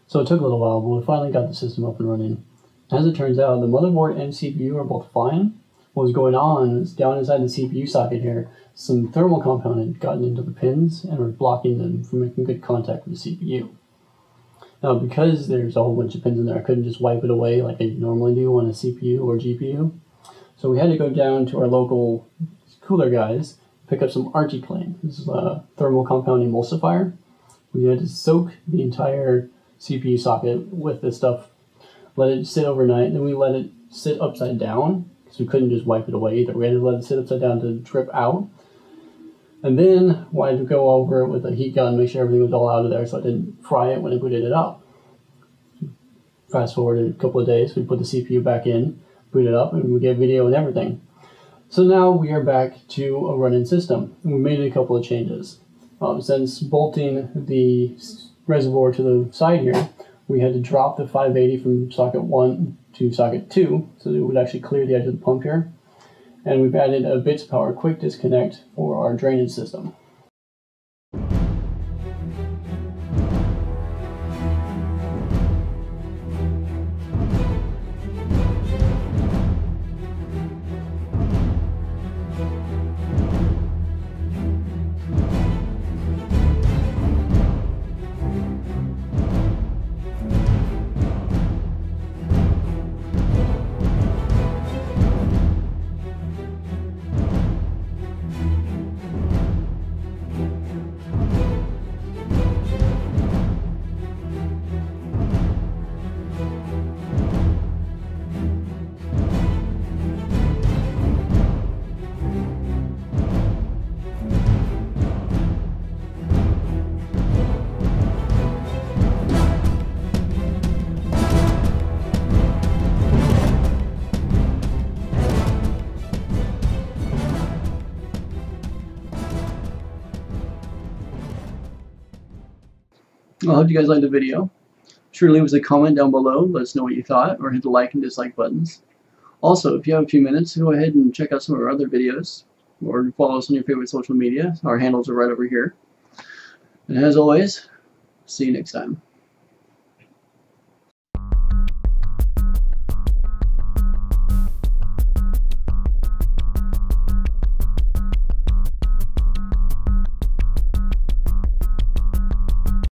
So it took a little while, but we finally got the system up and running. As it turns out, the motherboard and CPU are both fine. What was going on is down inside the CPU socket here, some thermal compound had gotten into the pins and was blocking them from making good contact with the CPU. Now, because there's a whole bunch of pins in there, I couldn't just wipe it away like I normally do on a CPU or GPU. So we had to go down to our local cooler guys, pick up some ArchiClean. This is a thermal compound emulsifier. We had to soak the entire CPU socket with this stuff, let it sit overnight, then we let it sit upside down, because we couldn't just wipe it away either. We had to let it sit upside down to drip out. And then we had to go over it with a heat gun, make sure everything was all out of there so it didn't fry it when I booted it up. Fast forward a couple of days, we put the CPU back in, boot it up, and we get video and everything. So now we are back to a running system. And we made a couple of changes. Since bolting the reservoir to the side here, we had to drop the 580 from socket 1 to socket 2 so that it would actually clear the edge of the pump here. And we've added a bits power quick disconnect for our drainage system. I hope you guys liked the video. Sure, leave us a comment down below, let us know what you thought, or hit the like and dislike buttons. Also, if you have a few minutes, go ahead and check out some of our other videos, or follow us on your favorite social media. Our handles are right over here. And as always, see you next time.